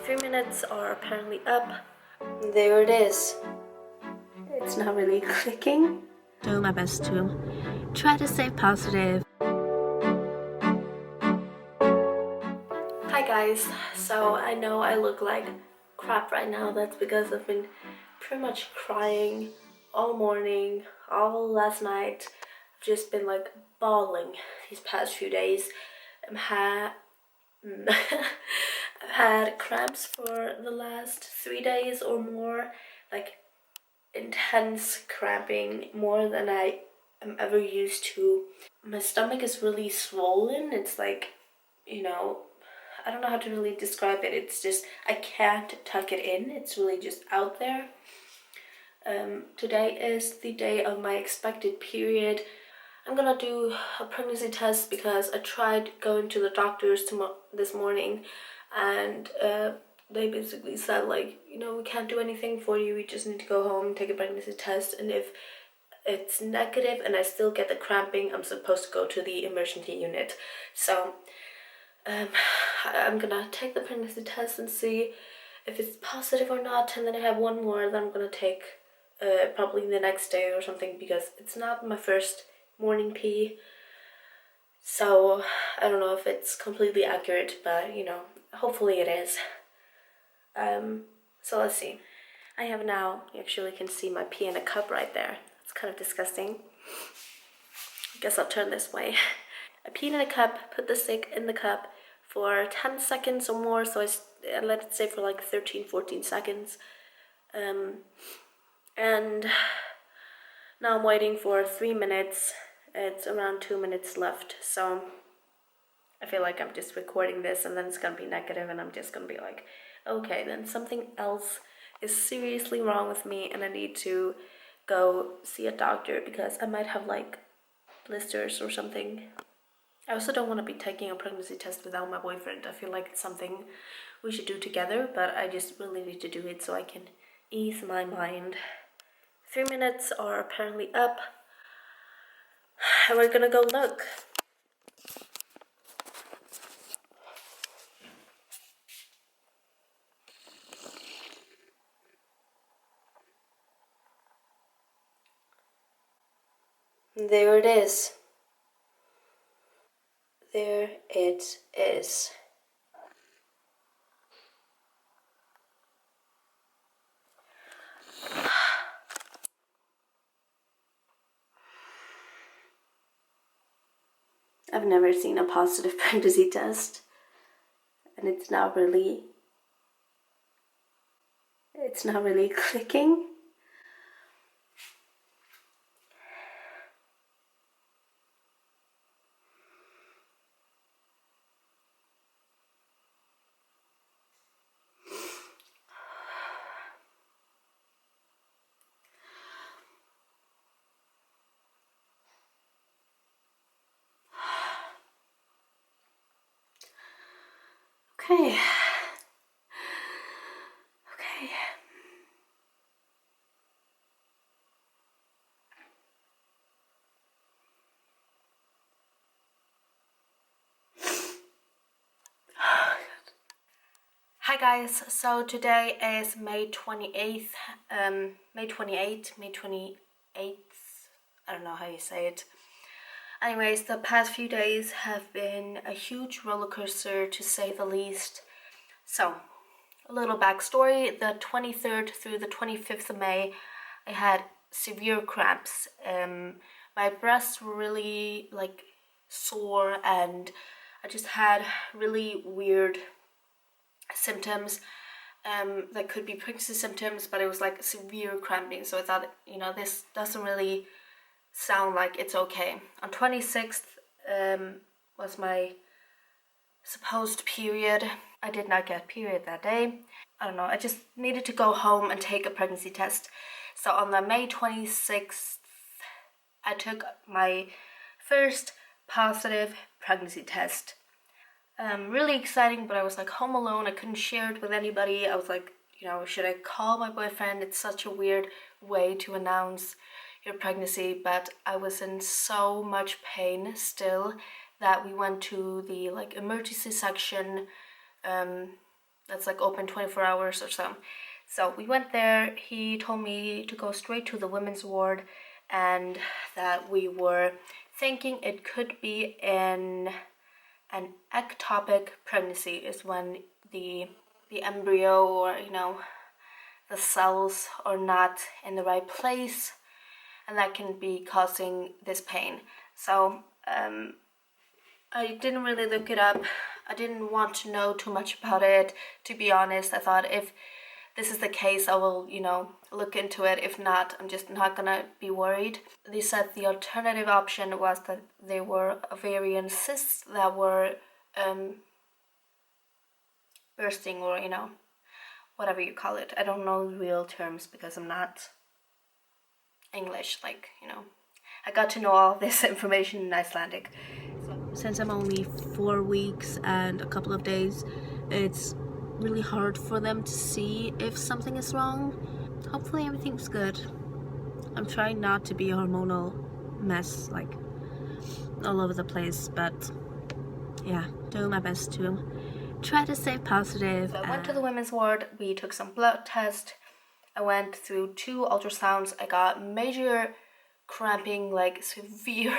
3 minutes are apparently up. There it is. It's not really clicking. Doing my best to try to stay positive. Hi guys, so I know I look like crap right now. That's because I've been pretty much crying all morning, all last night. I've just been like bawling these past few days. I've had cramps for the last 3 days or more, like intense cramping, more than I am ever used to. My stomach is really swollen. It's like, I don't know how to really describe it. It's just, I can't tuck it in. It's really just out there. Today is the day of my expected period. I'm gonna do a pregnancy test because I tried going to the doctors this morning, and they basically said, like, we can't do anything for you. We just need to go home, take a pregnancy test, and if it's negative and I still get the cramping, I'm supposed to go to the emergency unit. So I'm gonna take the pregnancy test and see if it's positive or not, and then I have one more that I'm gonna take probably the next day or something, because it's not my first morning pee, so I don't know if it's completely accurate, but hopefully it is. So let's see. I have now, you actually can see my pee in a cup right there. It's kind of disgusting. I guess I'll turn this way. I peed in a cup, put the stick in the cup for 10 seconds or more, so I let it sit for like 13-14 seconds. And now I'm waiting for 3 minutes. It's around 2 minutes left, so I feel like I'm just recording this and then it's gonna be negative and I'm just gonna be like, okay, then something else is seriously wrong with me and I need to go see a doctor because I might have like blisters or something. I also don't want to be taking a pregnancy test without my boyfriend. I feel like it's something we should do together, but I just really need to do it so I can ease my mind. 3 minutes are apparently up, and we're gonna go look. There it is. There it is. I've never seen a positive pregnancy test, and it's not really clicking. Okay. Hi guys, so today is May 28th, May 28th, I don't know how you say it. Anyways, the past few days have been a huge roller coaster, to say the least. So, a little backstory: the 23rd through the 25th of May, I had severe cramps. My breasts were really sore, and I just had really weird symptoms that could be pregnancy symptoms, but it was like severe cramping. So I thought, this doesn't really sound like it's okay. On 26th was my supposed period. I did not get period that day. I don't know, I just needed to go home and take a pregnancy test. So on the May 26th, I took my first positive pregnancy test. Really exciting, but I was like home alone. I couldn't share it with anybody. I was like, should I call my boyfriend? It's such a weird way to announce your pregnancy, but I was in so much pain still that we went to the emergency section that's like open 24 hours or so. So we went there. He told me to go straight to the women's ward, and that we were thinking it could be an ectopic pregnancy, is when the embryo, or the cells are not in the right place, and that can be causing this pain. So I didn't really look it up. I didn't want to know too much about it, to be honest. I thought if this is the case, I will, look into it. If not, I'm just not gonna be worried. They said the alternative option was that they were ovarian cysts that were bursting, or, whatever you call it. I don't know the real terms because I'm not English, I got to know all this information in Icelandic. Since I'm only 4 weeks and a couple of days, it's really hard for them to see if something is wrong. Hopefully everything's good. I'm trying not to be a hormonal mess, all over the place, but yeah, doing my best to try to stay positive. So I went to the women's ward. We took some blood tests. I went through 2 ultrasounds. I got major cramping, severe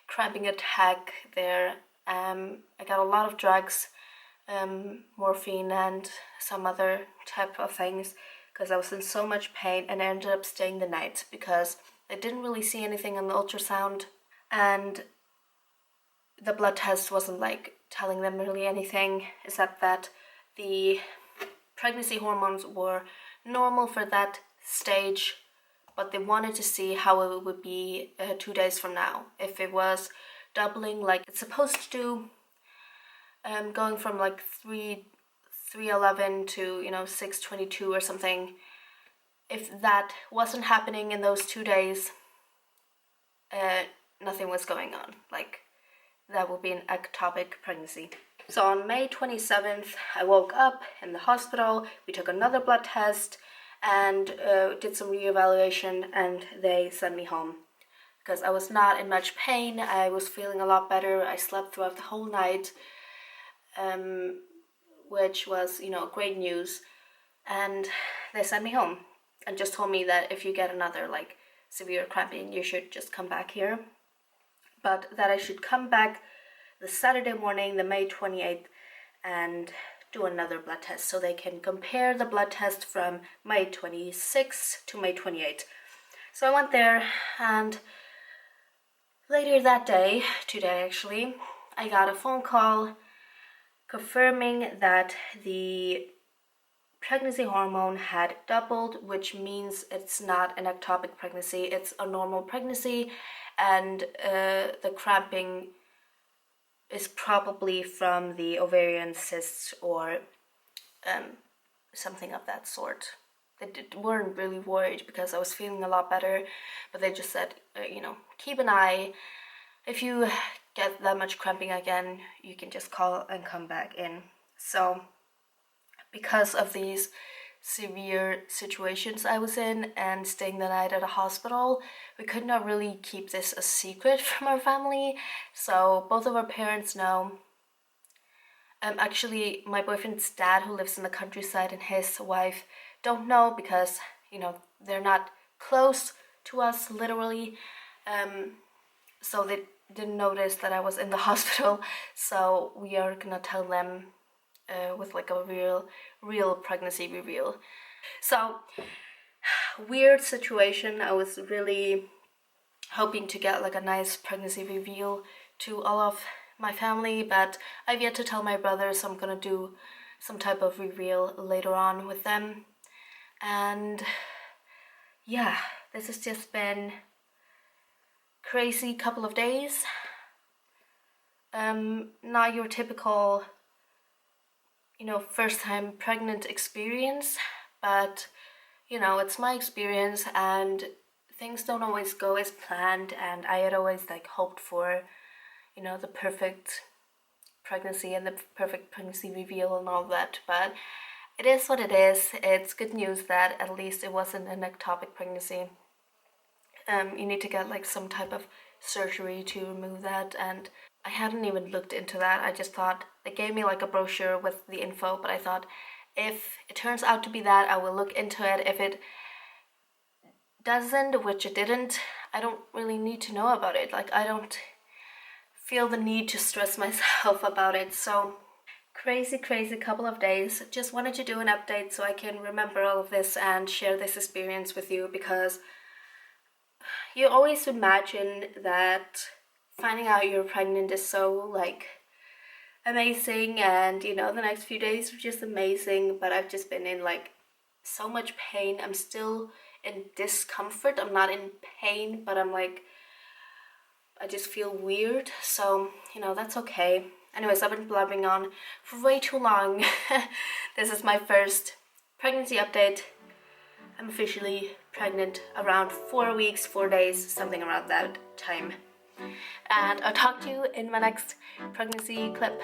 cramping attack there. I got a lot of drugs, morphine and some other type of things, because I was in so much pain, and I ended up staying the night because I didn't really see anything on the ultrasound, and the blood test wasn't telling them really anything except that the pregnancy hormones were normal for that stage, but they wanted to see how it would be 2 days from now. If it was doubling like it's supposed to do, going from 311 to 622 or something. If that wasn't happening in those 2 days, nothing was going on. That would be an ectopic pregnancy. So on May 27th, I woke up in the hospital. We took another blood test and did some reevaluation, and they sent me home because I was not in much pain. I was feeling a lot better. I slept throughout the whole night, which was, great news. And they sent me home and just told me that if you get another severe cramping, you should just come back here. But that I should come back the Saturday morning, the May 28th, and do another blood test so they can compare the blood test from May 26th to May 28th. So I went there, and later that day, today actually, I got a phone call confirming that the pregnancy hormone had doubled, which means it's not an ectopic pregnancy, it's a normal pregnancy, and the cramping is probably from the ovarian cysts or something of that sort. They weren't really worried because I was feeling a lot better, but they just said, keep an eye. If you get that much cramping again, you can just call and come back in. So because of these severe situations I was in and staying the night at a hospital, we could not really keep this a secret from our family. So both of our parents know. Actually, my boyfriend's dad, who lives in the countryside, and his wife don't know because, they're not close to us, literally. So they didn't notice that I was in the hospital. So we are gonna tell them with a real pregnancy reveal. So, weird situation. I was really hoping to get a nice pregnancy reveal to all of my family, but I've yet to tell my brother, so I'm gonna do some type of reveal later on with them. And yeah, this has just been crazy couple of days. Not your typical first time pregnant experience, but it's my experience, and things don't always go as planned, and I had always hoped for the perfect pregnancy and the perfect pregnancy reveal and all that, but it is what it is. It's good news that at least it wasn't an ectopic pregnancy. You need to get some type of surgery to remove that, and I hadn't even looked into that. I just thought they gave me like a brochure with the info, but I thought if it turns out to be that, I will look into it. If it doesn't, which it didn't, I don't really need to know about it. Like, I don't feel the need to stress myself about it. So crazy couple of days. Just wanted to do an update so I can remember all of this and share this experience with you, because you always imagine that finding out you're pregnant is so like amazing, and you know, the next few days are just amazing, but I've just been in like so much pain. I'm still in discomfort. I'm not in pain, but I'm like, I just feel weird, so you know, that's okay. Anyways, I've been blabbing on for way too long. This is my first pregnancy update. I'm officially pregnant around 4 weeks, 4 days, something around that time. And I'll talk to you in my next pregnancy clip.